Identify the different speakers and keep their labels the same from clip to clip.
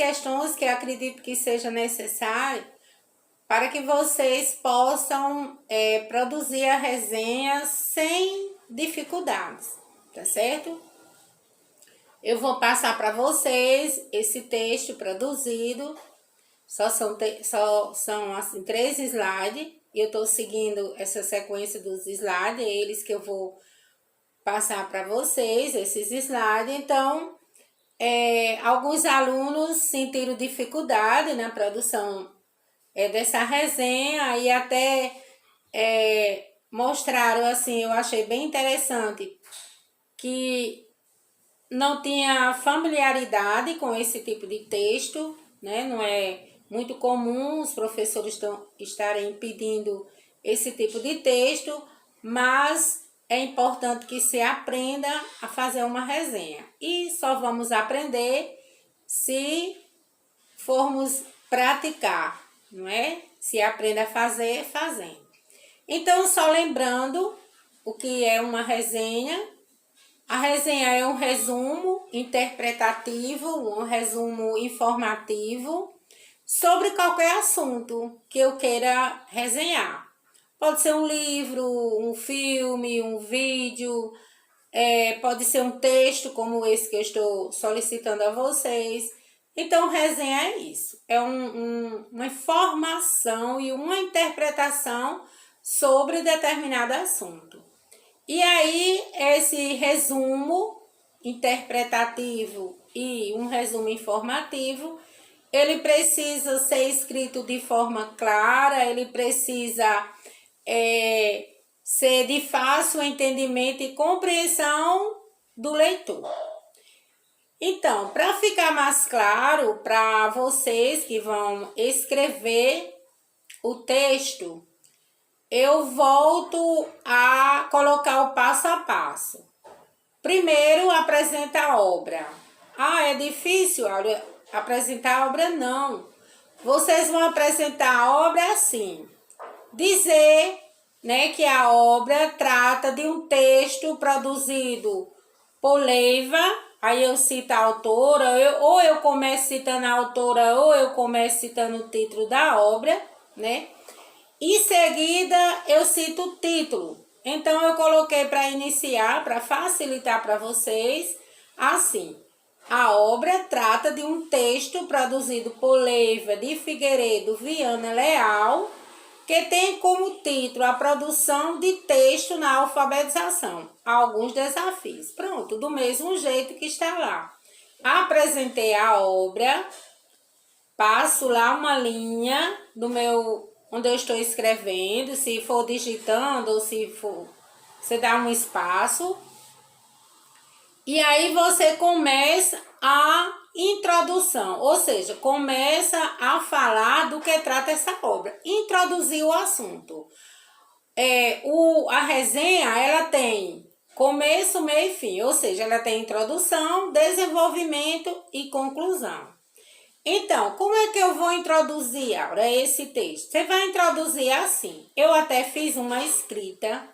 Speaker 1: questões que eu acredito que seja necessário para que vocês possam produzir a resenha sem dificuldades, tá certo? Eu vou passar para vocês esse texto produzido, só são assim 3 slides, e eu estou seguindo essa sequência dos slides, é eles que eu vou passar para vocês, esses slides. Então, alguns alunos sentiram dificuldade na produção dessa resenha e até mostraram, assim, eu achei bem interessante, que não tinha familiaridade com esse tipo de texto, né? Não é muito comum os professores estarem pedindo esse tipo de texto, mas é importante que se aprenda a fazer uma resenha. E só vamos aprender se formos praticar, não é? Se aprenda a fazer fazendo. Então, só lembrando o que é uma resenha. A resenha é um resumo interpretativo, um resumo informativo sobre qualquer assunto que eu queira resenhar. Pode ser um livro, um filme, um vídeo, pode ser um texto como esse que eu estou solicitando a vocês. Então, resenha é isso, é uma informação e uma interpretação sobre determinado assunto. E aí, esse resumo interpretativo e um resumo informativo, ele precisa ser escrito de forma clara, ele precisa ser de fácil entendimento e compreensão do leitor. Então, para ficar mais claro para vocês que vão escrever o texto, eu volto a colocar o passo a passo. Primeiro, apresenta a obra. Ah, é difícil apresentar a obra? Não. Vocês vão apresentar a obra assim. Dizer, né, que a obra trata de um texto produzido por Leiva. Aí eu cito a autora, ou eu começo citando a autora, ou eu começo citando o título da obra, né? Em seguida, eu cito o título. Então, eu coloquei para iniciar, para facilitar para vocês, assim. A obra trata de um texto produzido por Leiva de Figueiredo Viana Leal, que tem como título a produção de texto na alfabetização. Alguns desafios. Pronto, do mesmo jeito que está lá. Apresentei a obra, passo lá uma linha do meu, onde eu estou escrevendo, se for digitando ou se for, você dá um espaço. E aí você começa a introdução, ou seja, começa a falar do que trata essa obra, introduzir o assunto. A resenha, ela tem começo, meio e fim, ou seja, ela tem introdução, desenvolvimento e conclusão. Então, como é que eu vou introduzir, Aura, esse texto? Você vai introduzir assim. Eu até fiz uma escrita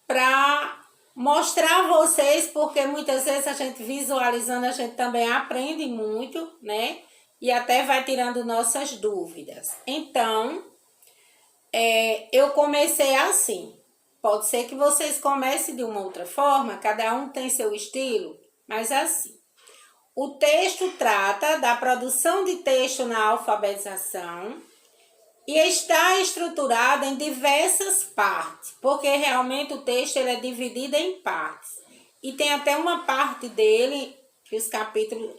Speaker 1: para mostrar a vocês, porque muitas vezes a gente visualizando, a gente também aprende muito, né? E até vai tirando nossas dúvidas. Então, eu comecei assim. Pode ser que vocês comecem de uma outra forma, cada um tem seu estilo, mas assim. O texto trata da produção de texto na alfabetização e está estruturado em diversas partes, porque realmente o texto ele é dividido em partes. E tem até uma parte dele, que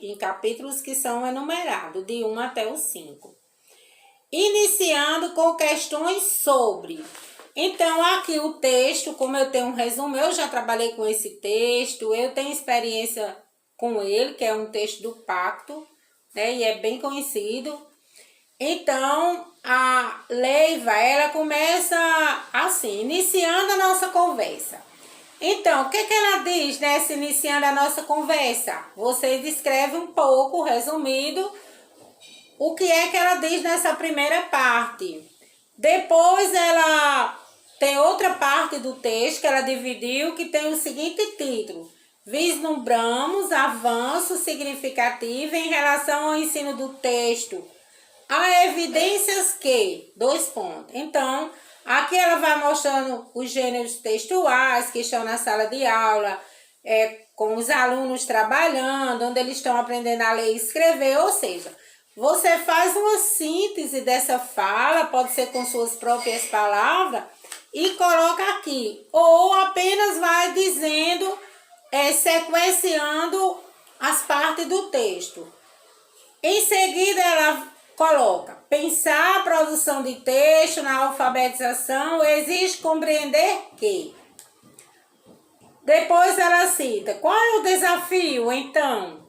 Speaker 1: em capítulos que são enumerados, de 1 até o 5. Iniciando com questões sobre. Então, aqui o texto, como eu tenho um resumo, eu já trabalhei com esse texto, eu tenho experiência com ele, que é um texto do Pacto, né, e é bem conhecido. Então, a Leiva, ela começa assim, iniciando a nossa conversa. Então, o que ela diz, né, se iniciando a nossa conversa? Você descreve um pouco, resumido, o que é que ela diz nessa primeira parte. Depois, ela tem outra parte do texto que ela dividiu, que tem o seguinte título: vislumbramos avanço significativo em relação ao ensino do texto. Há evidências que, dois pontos. Então, aqui ela vai mostrando os gêneros textuais que estão na sala de aula, com os alunos trabalhando, onde eles estão aprendendo a ler e escrever, ou seja, você faz uma síntese dessa fala, pode ser com suas próprias palavras, e coloca aqui. Ou apenas vai dizendo, sequenciando as partes do texto. Em seguida, ela coloca, pensar a produção de texto na alfabetização exige compreender que. Depois ela cita, qual é o desafio, então?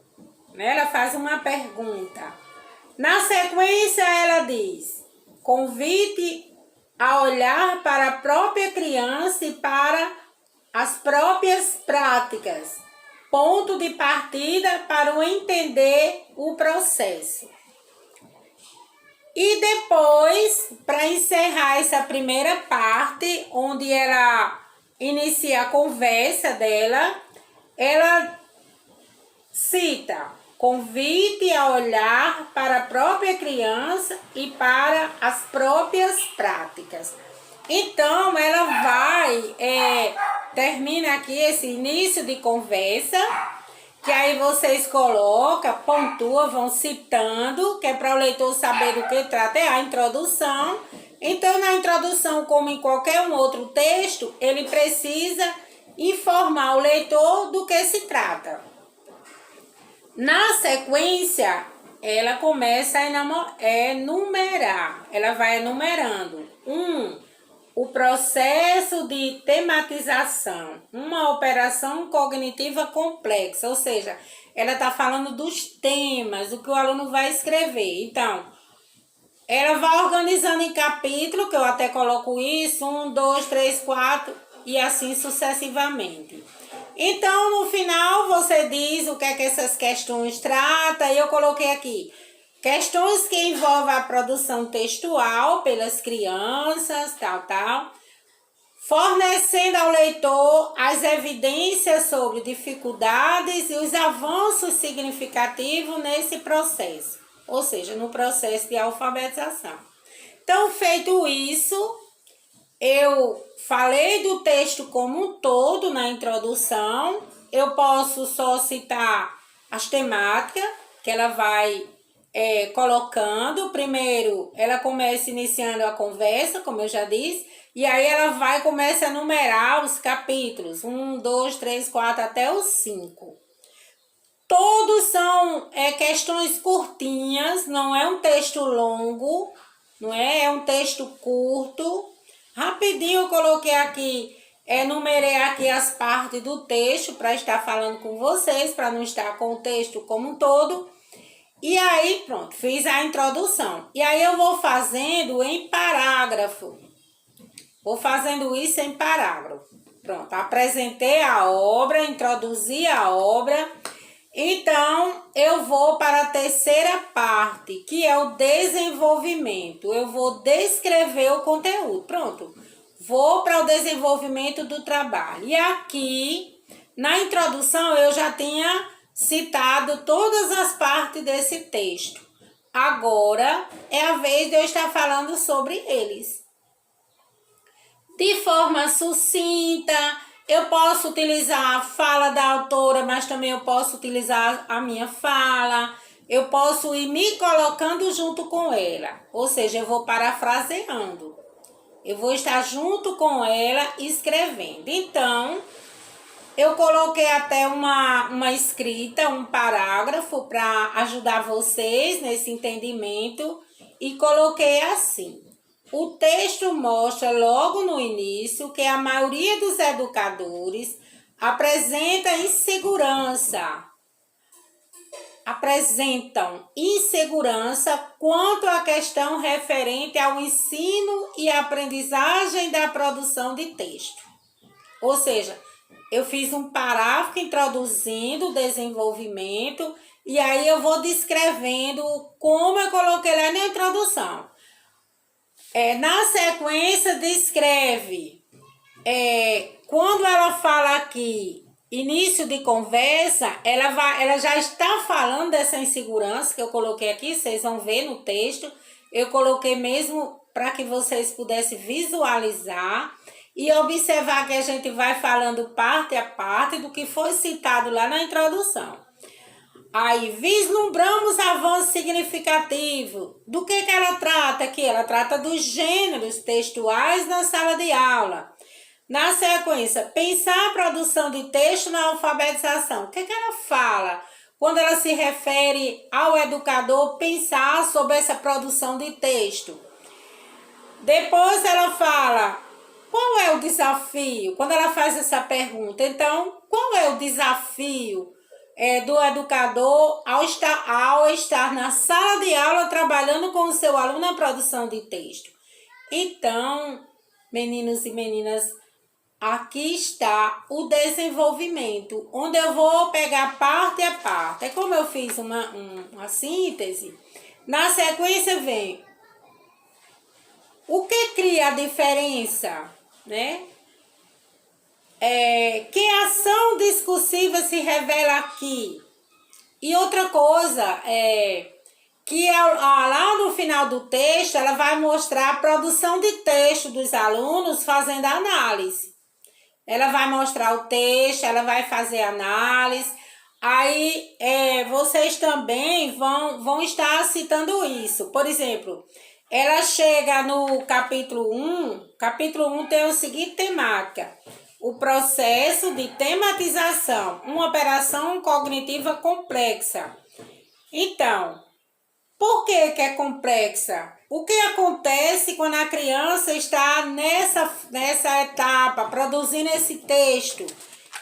Speaker 1: Ela faz uma pergunta. Na sequência, ela diz, convite a olhar para a própria criança e para as próprias práticas. Ponto de partida para o entender o processo. E depois, para encerrar essa primeira parte, onde ela inicia a conversa dela, ela cita, convite a olhar para a própria criança e para as próprias práticas. Então, ela vai, termina aqui esse início de conversa, que aí vocês colocam, pontuam, vão citando, que é para o leitor saber do que trata, é a introdução. Então, na introdução, como em qualquer um outro texto, ele precisa informar o leitor do que se trata. Na sequência, ela começa a enumerar, ela vai enumerando. O processo de tematização, uma operação cognitiva complexa, ou seja, ela está falando dos temas, do que o aluno vai escrever. Então, ela vai organizando em capítulo, que eu até coloco isso, 1, 2, 3, 4 e assim sucessivamente. Então, no final, você diz o que é que essas questões tratam, e eu coloquei aqui. Questões que envolvem a produção textual pelas crianças, fornecendo ao leitor as evidências sobre dificuldades e os avanços significativos nesse processo, ou seja, no processo de alfabetização. Então, feito isso, eu falei do texto como um todo na introdução, eu posso só citar as temáticas que ela vai colocando. Primeiro, ela começa iniciando a conversa, como eu já disse, e aí ela começa a numerar os capítulos, 1, 2, 3, 4, até os 5. Todos são questões curtinhas, não é um texto longo, não é? É um texto curto. Rapidinho eu coloquei aqui, enumerei aqui as partes do texto para estar falando com vocês, para não estar com o texto como um todo. E aí, pronto, fiz a introdução. E aí eu vou fazendo em parágrafo. Vou fazendo isso em parágrafo. Pronto, apresentei a obra, introduzi a obra. Então, eu vou para a terceira parte, que é o desenvolvimento. Eu vou descrever o conteúdo. Pronto, vou para o desenvolvimento do trabalho. E aqui, na introdução, eu já tinha citado todas as partes desse texto. Agora é a vez de eu estar falando sobre eles. De forma sucinta, eu posso utilizar a fala da autora, mas também eu posso utilizar a minha fala. Eu posso ir me colocando junto com ela, ou seja, eu vou parafraseando. Eu vou estar junto com ela escrevendo. Então, eu coloquei até uma escrita, um parágrafo para ajudar vocês nesse entendimento e coloquei assim. O texto mostra logo no início que a maioria dos educadores apresentam insegurança quanto à questão referente ao ensino e aprendizagem da produção de texto. Ou seja, eu fiz um parágrafo introduzindo o desenvolvimento e aí eu vou descrevendo como eu coloquei lá na introdução. Na sequência, descreve, quando ela fala aqui início de conversa, ela já está falando dessa insegurança que eu coloquei aqui, vocês vão ver no texto. Eu coloquei mesmo para que vocês pudessem visualizar e observar que a gente vai falando parte a parte do que foi citado lá na introdução. Aí, vislumbramos avanço significativo. Do que ela trata aqui? Ela trata dos gêneros textuais na sala de aula. Na sequência, pensar a produção de texto na alfabetização. O que ela fala? Quando ela se refere ao educador pensar sobre essa produção de texto. Depois ela fala, qual é o desafio? Quando ela faz essa pergunta, então, qual é o desafio do educador ao estar na sala de aula trabalhando com o seu aluno na produção de texto? Então, meninos e meninas, aqui está o desenvolvimento, onde eu vou pegar parte a parte. É como eu fiz uma síntese. Na sequência vem o que cria a diferença, né? Que ação discursiva se revela aqui? E outra coisa que lá no final do texto ela vai mostrar a produção de texto dos alunos fazendo a análise. Ela vai mostrar o texto, ela vai fazer análise. Aí vocês também vão estar citando isso. Por exemplo, ela chega no capítulo 1. Capítulo 1 tem o seguinte temática: o processo de tematização, uma operação cognitiva complexa. Então, por que é complexa? O que acontece quando a criança está nessa etapa, produzindo esse texto?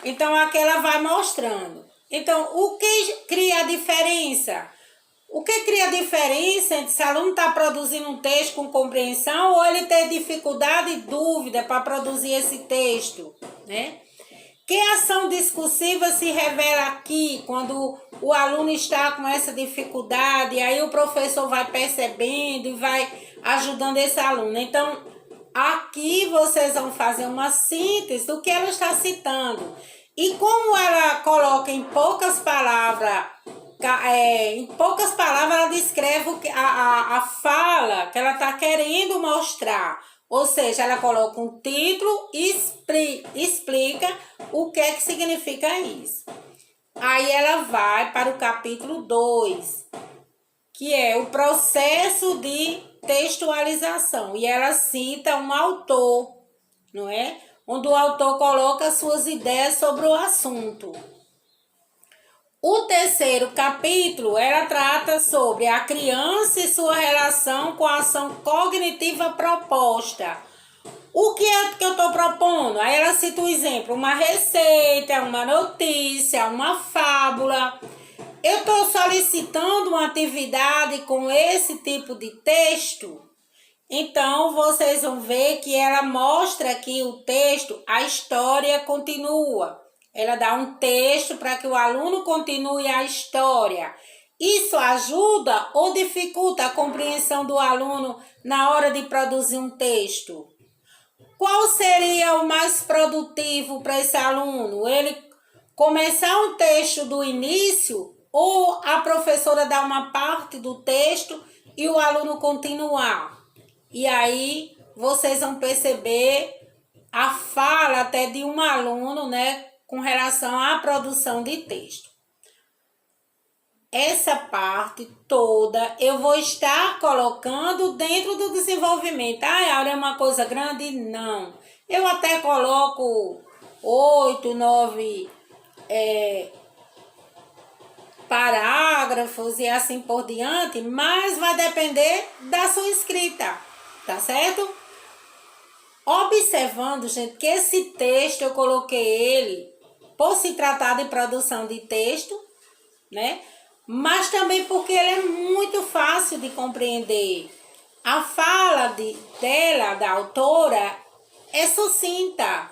Speaker 1: Então, aqui ela vai mostrando. Então, o que cria a diferença? O que cria a diferença entre se o aluno está produzindo um texto com compreensão ou ele ter dificuldade e dúvida para produzir esse texto, né? Que ação discursiva se revela aqui quando o aluno está com essa dificuldade, e aí o professor vai percebendo e vai ajudando esse aluno. Então, aqui vocês vão fazer uma síntese do que ela está citando. E como ela coloca em poucas palavras, ela descreve a fala que ela está querendo mostrar. Ou seja, ela coloca um título e explica o que significa isso. Aí ela vai para o capítulo 2, que é o processo de textualização. E ela cita um autor, não é? Onde o autor coloca suas ideias sobre o assunto. O terceiro capítulo, ela trata sobre a criança e sua relação com a ação cognitiva proposta. O que é que eu estou propondo? Aí ela cita um exemplo, uma receita, uma notícia, uma fábula. Eu estou solicitando uma atividade com esse tipo de texto. Então, vocês vão ver que ela mostra aqui o texto, a história continua. Ela dá um texto para que o aluno continue a história. Isso ajuda ou dificulta a compreensão do aluno na hora de produzir um texto? Qual seria o mais produtivo para esse aluno? Ele começar um texto do início ou a professora dar uma parte do texto e o aluno continuar? E aí vocês vão perceber a fala até de um aluno, né, com relação à produção de texto. Essa parte toda eu vou estar colocando dentro do desenvolvimento. Aura, é uma coisa grande? Não. Eu até coloco 8, 9 parágrafos e assim por diante, mas vai depender da sua escrita, tá certo? Observando, gente, que esse texto eu coloquei ele por se tratar de produção de texto, né? Mas também porque ele é muito fácil de compreender. A fala dela, da autora, é sucinta,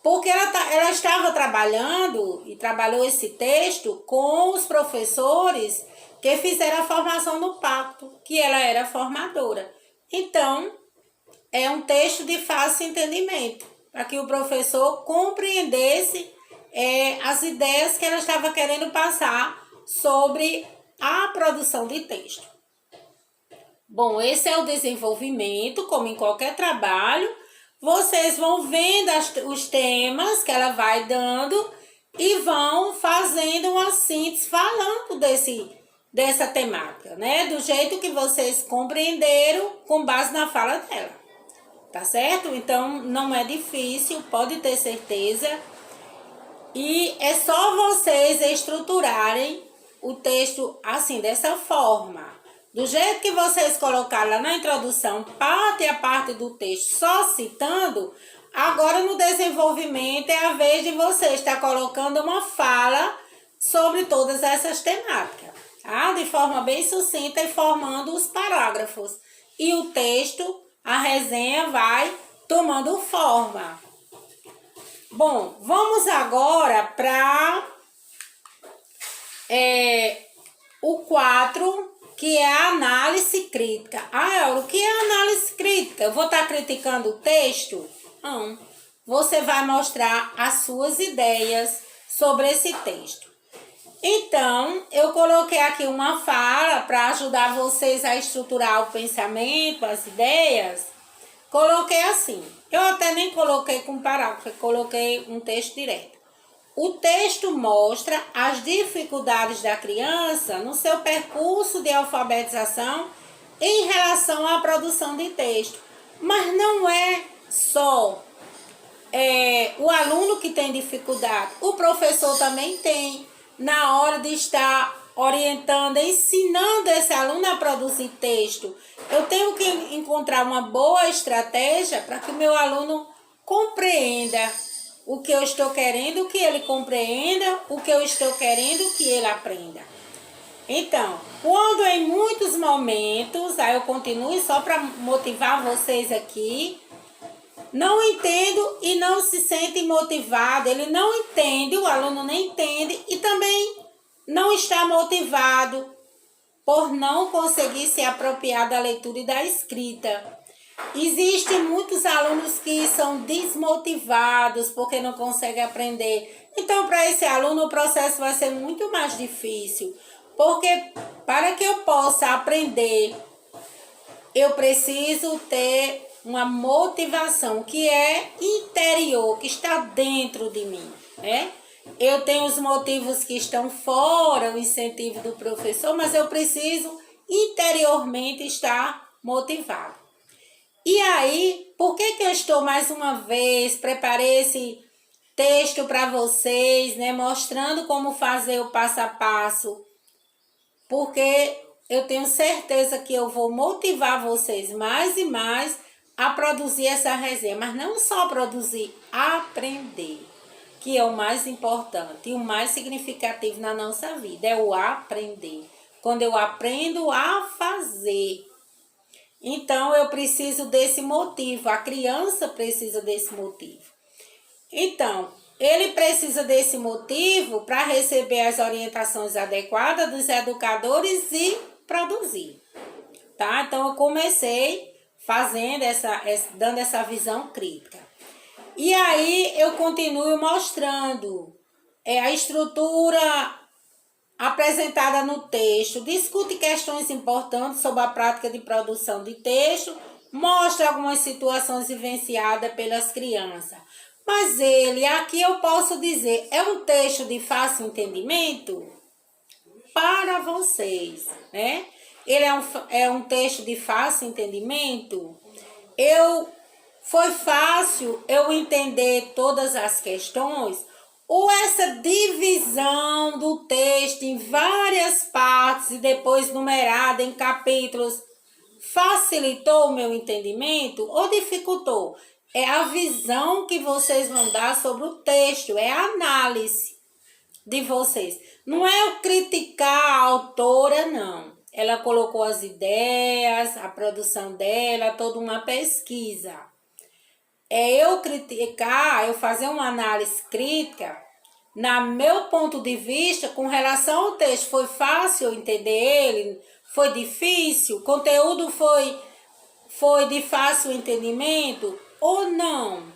Speaker 1: porque ela estava trabalhando e trabalhou esse texto com os professores que fizeram a formação no pacto, que ela era formadora. Então, é um texto de fácil entendimento, para que o professor compreendesse as ideias que ela estava querendo passar sobre a produção de texto. Bom, esse é o desenvolvimento, como em qualquer trabalho. Vocês vão vendo os temas que ela vai dando e vão fazendo uma síntese falando dessa temática, né? Do jeito que vocês compreenderam com base na fala dela, tá certo? Então, não é difícil, pode ter certeza. E é só vocês estruturarem o texto assim, dessa forma. Do jeito que vocês colocaram lá na introdução, parte a parte do texto só citando, agora no desenvolvimento é a vez de vocês estar colocando uma fala sobre todas essas temáticas, tá? De forma bem sucinta e formando os parágrafos. E o texto, a resenha vai tomando forma. Bom, vamos agora para o 4, que é a análise crítica. Ah, o que é análise crítica? Eu vou estar criticando o texto? Não. Você vai mostrar as suas ideias sobre esse texto. Então, eu coloquei aqui uma fala para ajudar vocês a estruturar o pensamento, as ideias. Coloquei assim. Eu até nem coloquei com parágrafo, coloquei um texto direto. O texto mostra as dificuldades da criança no seu percurso de alfabetização em relação à produção de texto. Mas não é só o aluno que tem dificuldade, o professor também tem. Na hora de estar orientando, ensinando esse aluno a produzir texto, eu tenho que encontrar uma boa estratégia para que o meu aluno compreenda o que eu estou querendo que ele compreenda, o que eu estou querendo que ele aprenda. Então, quando em muitos momentos, aí eu continuo só para motivar vocês aqui, não entendo e não se sente motivado, ele não entende, o aluno não entende e também não está motivado por não conseguir se apropriar da leitura e da escrita. Existem muitos alunos que são desmotivados porque não conseguem aprender. Então, para esse aluno, o processo vai ser muito mais difícil. Porque para que eu possa aprender, eu preciso ter uma motivação que é interior, que está dentro de mim, né? Eu tenho os motivos que estão fora, o incentivo do professor, mas eu preciso interiormente estar motivado. E aí, por que eu estou mais uma vez, preparei esse texto para vocês, né, mostrando como fazer o passo a passo? Porque eu tenho certeza que eu vou motivar vocês mais e mais a produzir essa resenha, mas não só produzir, aprender, que é o mais importante e o mais significativo na nossa vida, é o aprender. Quando eu aprendo a fazer, então eu preciso desse motivo, a criança precisa desse motivo. Então, ele precisa desse motivo para receber as orientações adequadas dos educadores e produzir, tá? Então, eu comecei fazendo dando essa visão crítica. E aí, eu continuo mostrando a estrutura apresentada no texto, discute questões importantes sobre a prática de produção de texto, mostra algumas situações vivenciadas pelas crianças. Mas ele, aqui eu posso dizer, é um texto de fácil entendimento para vocês, né? Ele é um texto de fácil entendimento. Foi fácil eu entender todas as questões, ou essa divisão do texto em várias partes e depois numerada em capítulos facilitou o meu entendimento ou dificultou? É a visão que vocês vão dar sobre o texto, é a análise de vocês. Não é eu criticar a autora, não. Ela colocou as ideias, a produção dela, toda uma pesquisa. É eu criticar, eu fazer uma análise crítica, na meu ponto de vista, com relação ao texto. Foi fácil eu entender ele? Foi difícil? O conteúdo foi de fácil entendimento ou não?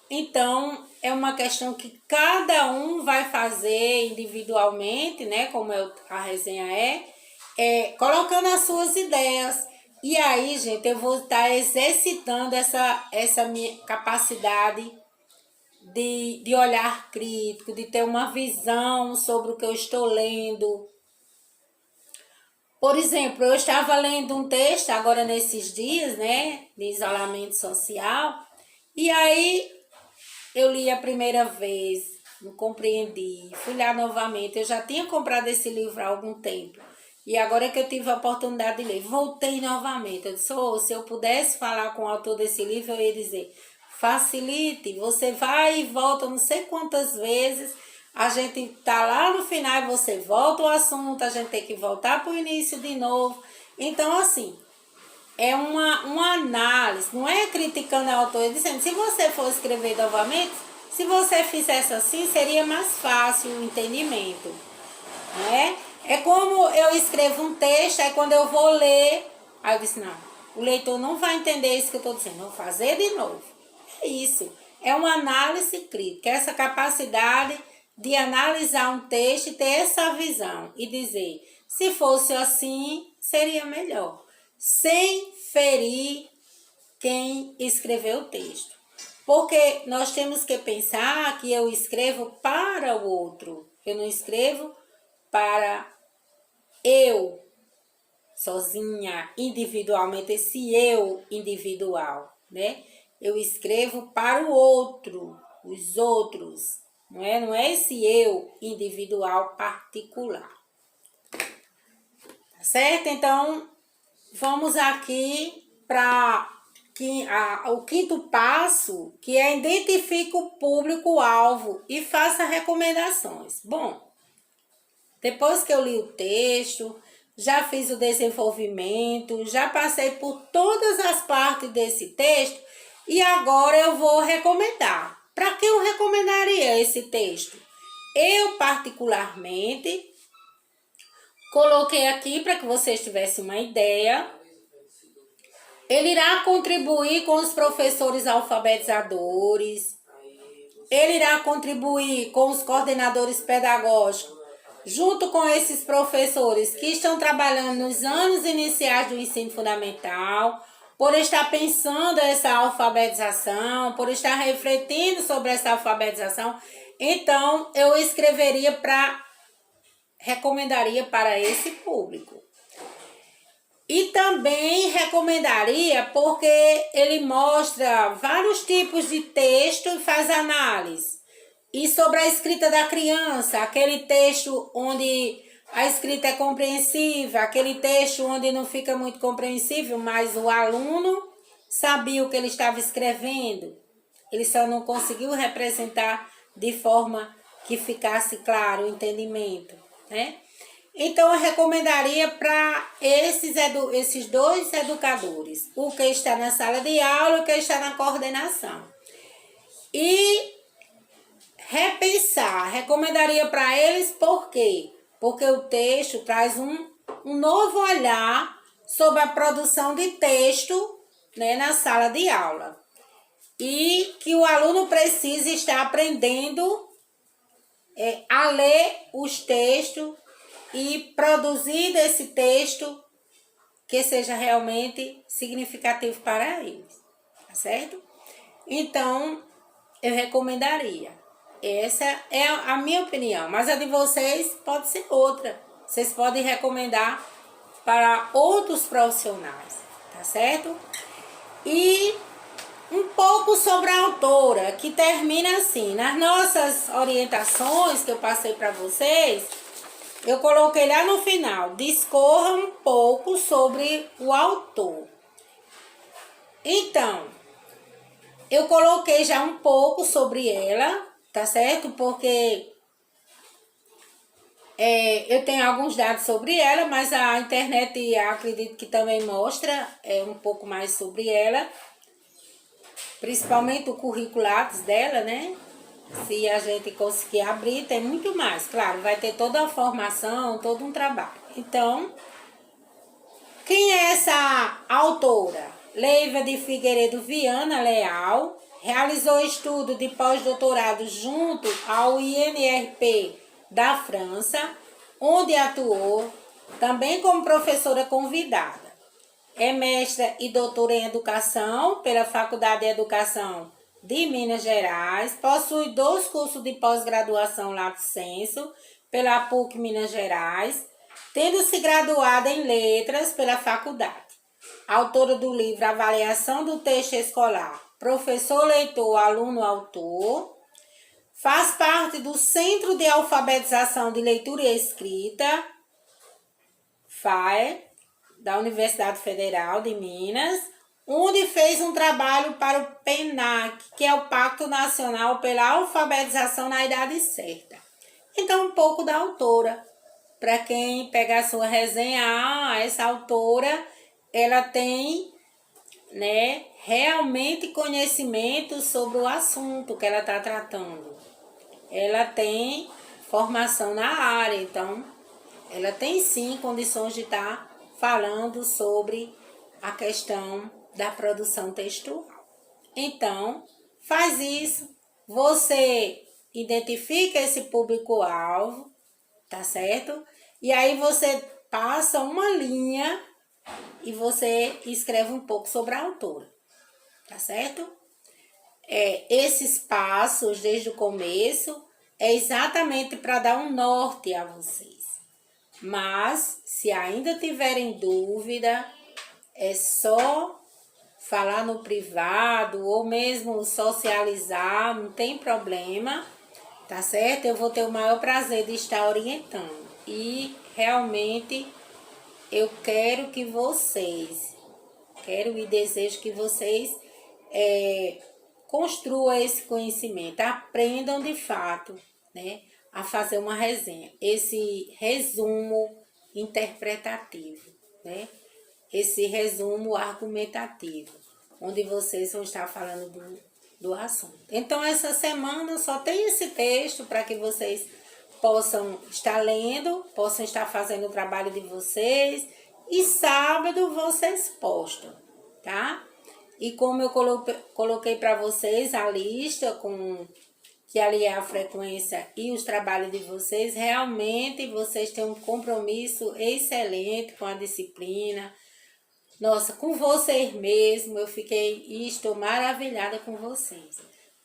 Speaker 1: Então, é uma questão que cada um vai fazer individualmente, né? Como a resenha colocando as suas ideias. E aí, gente, eu vou estar exercitando essa minha capacidade de olhar crítico, de ter uma visão sobre o que eu estou lendo. Por exemplo, eu estava lendo um texto agora nesses dias, né, de isolamento social, e aí eu li a primeira vez, não compreendi, fui lá novamente, eu já tinha comprado esse livro há algum tempo, e agora que eu tive a oportunidade de ler, voltei novamente, eu disse, se eu pudesse falar com o autor desse livro, eu ia dizer, facilite, você vai e volta não sei quantas vezes, a gente tá lá no final e você volta o assunto, a gente tem que voltar para o início de novo. Então, assim, é uma análise, não é criticando a autora, dizendo, se você for escrever novamente, se você fizesse assim, seria mais fácil o entendimento, né? É como eu escrevo um texto, aí quando eu vou ler, aí eu disse, não, o leitor não vai entender isso que eu estou dizendo, vou fazer de novo. É isso, é uma análise crítica, essa capacidade de analisar um texto e ter essa visão e dizer, se fosse assim, seria melhor, sem ferir quem escreveu o texto. Porque nós temos que pensar que eu escrevo para o outro, eu não escrevo para eu, sozinha, individualmente, esse eu individual, né? Eu escrevo para o outro, os outros, não é? Não é esse eu individual particular. Tá certo? Então, vamos aqui para o quinto passo, que é identifique o público-alvo e faça recomendações. Bom, depois que eu li o texto, já fiz o desenvolvimento, já passei por todas as partes desse texto e agora eu vou recomendar. Para que eu recomendaria esse texto? Eu, particularmente, coloquei aqui para que vocês tivessem uma ideia. Ele irá contribuir com os professores alfabetizadores, ele irá contribuir com os coordenadores pedagógicos, junto com esses professores que estão trabalhando nos anos iniciais do ensino fundamental, por estar pensando essa alfabetização, por estar refletindo sobre essa alfabetização. Então, eu recomendaria para esse público. E também recomendaria porque ele mostra vários tipos de texto e faz análise. E sobre a escrita da criança, aquele texto onde a escrita é compreensível, aquele texto onde não fica muito compreensível, mas o aluno sabia o que ele estava escrevendo. Ele só não conseguiu representar de forma que ficasse claro o entendimento, né? Então, eu recomendaria para esses dois educadores, o que está na sala de aula e o que está na coordenação. E recomendaria para eles por quê? Porque o texto traz um novo olhar sobre a produção de texto, né, na sala de aula. E que o aluno precisa estar aprendendo a ler os textos e produzir desse texto que seja realmente significativo para eles, tá certo? Então, eu recomendaria. Essa é a minha opinião, mas a de vocês pode ser outra. Vocês podem recomendar para outros profissionais, tá certo? E um pouco sobre a autora, que termina assim, nas nossas orientações que eu passei para vocês, eu coloquei lá no final, discorra um pouco sobre o autor. Então, eu coloquei já um pouco sobre ela, tá certo? Porque eu tenho alguns dados sobre ela, mas a internet acredito que também mostra um pouco mais sobre ela. Principalmente o currículo Lattes dela, né? Se a gente conseguir abrir, tem muito mais. Claro, vai ter toda a formação, todo um trabalho. Então, quem é essa autora? Leiva de Figueiredo Viana Leal, realizou estudo de pós-doutorado junto ao INRP da França, onde atuou também como professora convidada. É mestra e doutora em Educação pela Faculdade de Educação de Minas Gerais, possui 2 cursos de pós-graduação lato sensu pela PUC Minas Gerais, tendo se graduado em Letras pela faculdade. Autora do livro Avaliação do Texto Escolar, Professor Leitor, Aluno Autor. Faz parte do Centro de Alfabetização de Leitura e Escrita, FAE, da Universidade Federal de Minas, onde fez um trabalho para o PENAC, que é o Pacto Nacional pela Alfabetização na Idade Certa. Então, um pouco da autora. Para quem pegar a sua resenha, essa autora, ela tem, né, realmente conhecimento sobre o assunto que ela está tratando. Ela tem formação na área, então ela tem sim condições de estar falando sobre a questão da produção textual. Então, faz isso, você identifica esse público-alvo, tá certo? E aí você passa uma linha e você escreve um pouco sobre a autora, tá certo? Esses passos, desde o começo, é exatamente para dar um norte a vocês. Mas, se ainda tiverem dúvida, é só falar no privado ou mesmo socializar, não tem problema, tá certo? Eu vou ter o maior prazer de estar orientando. E realmente eu quero que vocês, quero e desejo que vocês construam esse conhecimento, aprendam de fato, né, a fazer uma resenha, esse resumo interpretativo, né, esse resumo argumentativo, onde vocês vão estar falando do assunto. Então, essa semana só tem esse texto para que vocês possam estar lendo, possam estar fazendo o trabalho de vocês, e sábado vocês postam, tá? E como eu coloquei para vocês a lista com que ali é a frequência e os trabalhos de vocês, realmente vocês têm um compromisso excelente com a disciplina. Nossa, com vocês mesmo, eu fiquei e estou maravilhada com vocês,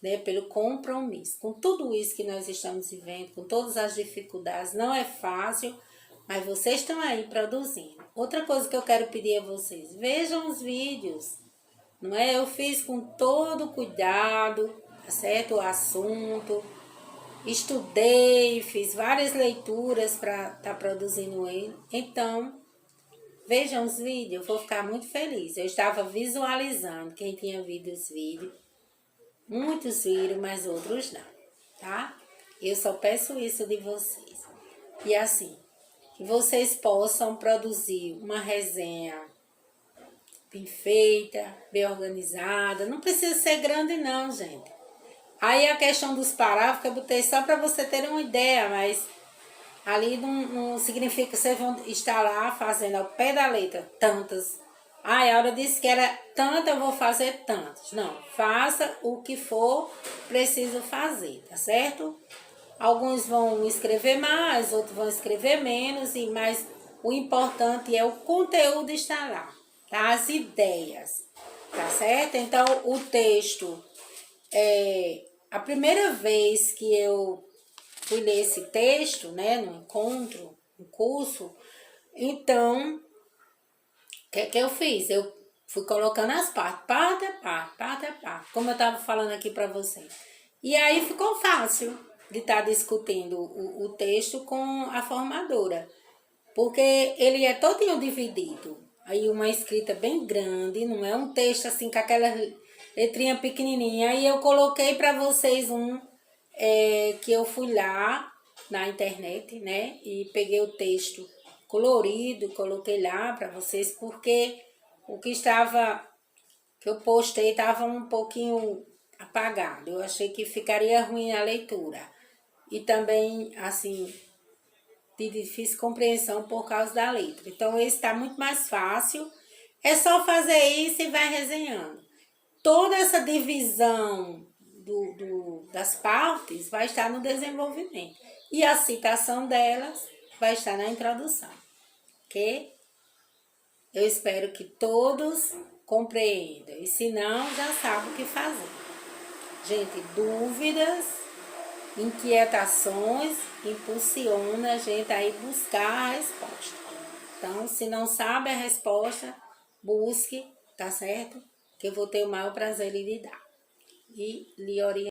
Speaker 1: né? Pelo compromisso. Com tudo isso que nós estamos vivendo, com todas as dificuldades, não é fácil, mas vocês estão aí produzindo. Outra coisa que eu quero pedir a vocês, vejam os vídeos, não é? Eu fiz com todo cuidado, tá certo? O assunto, estudei, fiz várias leituras para estar produzindo ele. Então, vejam os vídeos, eu vou ficar muito feliz. Eu estava visualizando, quem tinha visto os vídeos, muitos viram, mas outros não, tá? Eu só peço isso de vocês. E assim, que vocês possam produzir uma resenha bem feita, bem organizada. Não precisa ser grande não, gente. Aí a questão dos parágrafos eu botei só para você ter uma ideia, mas ali não significa que vocês vão estar lá fazendo ao pé da letra tantas. A hora disse que era tanta, eu vou fazer tantas. Não, faça o que for preciso fazer, tá certo? Alguns vão escrever mais, outros vão escrever menos, mas o importante é o conteúdo estar lá, tá? As ideias, tá certo? Então, o texto, a primeira vez que eu fui ler esse texto, né, no encontro, no curso, então, o que eu fiz? Eu fui colocando as partes, parte a parte, parte a parte, como eu estava falando aqui para vocês. E aí ficou fácil de estar discutindo o texto com a formadora, porque ele é todinho dividido. Aí uma escrita bem grande, não é um texto assim com aquela letrinha pequenininha. Aí eu coloquei para vocês que eu fui lá na internet, né, e peguei o texto colorido, coloquei lá para vocês, porque o que eu postei estava um pouquinho apagado. Eu achei que ficaria ruim a leitura. E também, assim, de difícil compreensão por causa da letra. Então, esse está muito mais fácil. É só fazer isso e vai resenhando. toda essa divisão das partes vai estar no desenvolvimento. E a citação delas vai estar na introdução. Ok? Eu espero que todos compreendam. E se não, já sabem o que fazer. Gente, dúvidas, inquietações, impulsiona a gente aí buscar a resposta. Então, se não sabe a resposta, busque, tá certo? Que eu vou ter o maior prazer em lhe dar e lhe orientar.